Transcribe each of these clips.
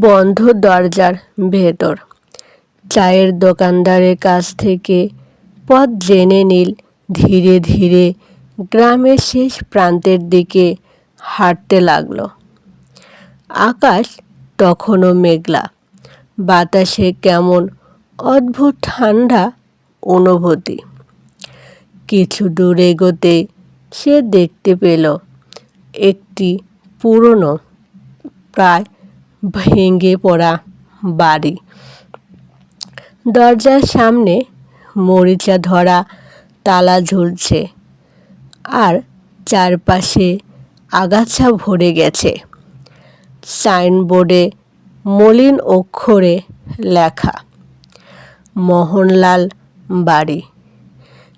বন্ধ দরজার ভেতর চায়ের দোকানদারের কাছ থেকে পথ জেনে নীল ধীরে ধীরে গ্রামের শেষ প্রান্তের দিকে হাঁটতে লাগলো। আকাশ তখনও মেঘলা, বাতাসে কেমন অদ্ভুত ঠান্ডা অনুভূতি। কিছু দূর এগোতে সে দেখতে পেল একটি পুরনো, প্রায় ভেঙে পড়া বাড়ি। দরজার সামনে মরিচা ধরা তালা ঝুলছে, আর চারপাশে আগাছা ভরে গেছে। সাইনবোর্ডে মলিন অক্ষরে লেখা, মোহনলাল বাড়ি।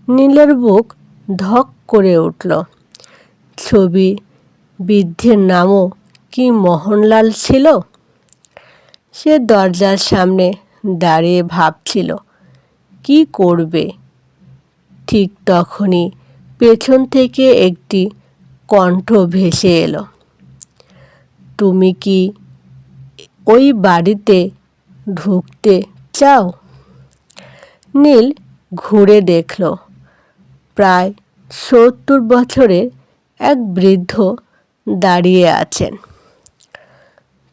নীলের বুক ধক করে উঠল। ছবি বৃদ্ধের নামও কি মোহনলাল ছিল? সে দরজার সামনে দাঁড়িয়ে ভাবছিল কি করবে। ঠিক তখনই পেছন থেকে একটি কণ্ঠ ভেসে এলো, তুমি কি ওই বাড়িতে ঢুকতে চাও? নীল ঘুরে দেখল প্রায় 70 বছরের এক বৃদ্ধ দাঁড়িয়ে আছেন,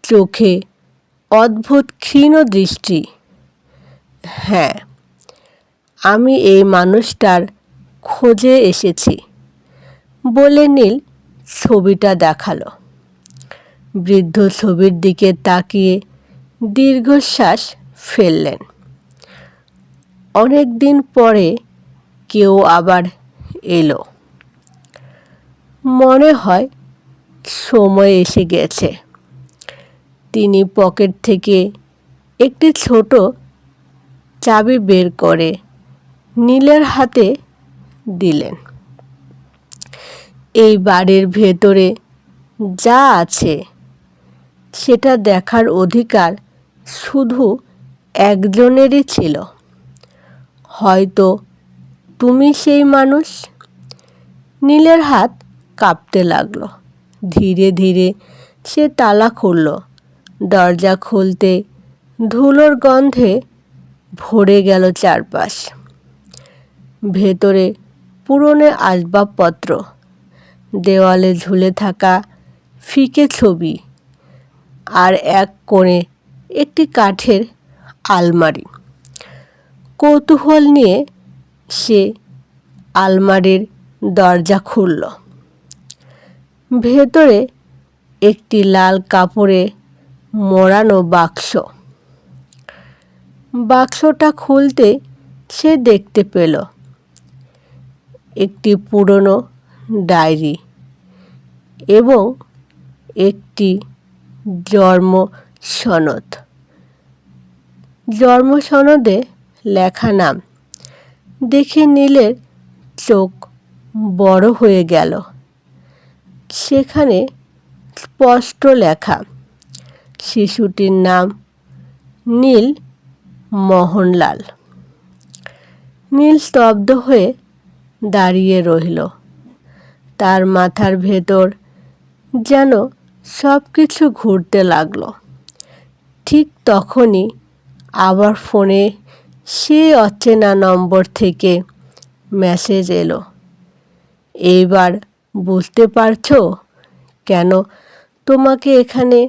চোখে অদ্ভুত ক্ষীণ দৃষ্টি। হ্যাঁ, আমি এই মানুষটার খোঁজে এসেছি বলে নীল ছবিটা দেখালো। বৃদ্ধ ছবির দিকে তাকিয়ে দীর্ঘশ্বাস ফেললেন। অনেক দিন পরে কেউ আবার এলো। মনে হয় সময় এসে গেছে। তিনি পকেট থেকে একটি ছোট চাবি বের করে নীলের হাতে দিলেন। এই বাড়ির ভেতরে যা আছে সেটা দেখার অধিকার শুধু একজনেরই ছিল। হয়তো তুমি সেই মানুষ। নীলের হাত কাঁপতে লাগলো। ধীরে ধীরে সে তালা খুলল। দরজা খুলতে ধুলোর গন্ধে ভরে গেল চারপাশ। ভেতরে পুরনো আসবাবপত্র, দেওয়ালে ঝুলে থাকা ফিকে ছবি, আর এক কোণে একটি কাঠের আলমারি। কৌতূহল নিয়ে সে আলমারির দরজা খুলল। ভেতরে একটি লাল কাপড়ে মোড়ানো বাক্স। বাক্সটা খুলতে সে দেখতে পেল একটি পুরনো ডায়েরি এবং একটি জন্ম সনদ। জন্ম সনদে লেখা নাম দেখে নীলের চোখ বড় হয়ে গেল। সেখানে স্পষ্ট লেখা, শিশুটির নাম নীল মোহনলাল। নীল স্তব্ধ হয়ে দাঁড়িয়ে রইল। তার মাথার ভেতর যেন সব কিছু ঘুরতে লাগলো। ঠিক তখনই আবার ফোনে সেই অচেনা নম্বর থেকে মেসেজ এলো, এইবার বুঝতে পারছো কেন তোমাকে এখানে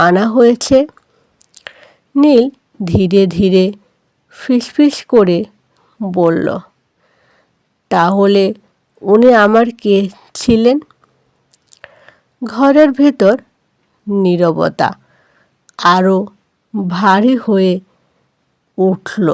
আনা হয়েছে? নীল ধীরে ধীরে ফিসফিস করে বলল, তাহলে উনি আমার কে ছিলেন? ঘরের ভেতর নীরবতা আরো ভারী হয়ে উঠল।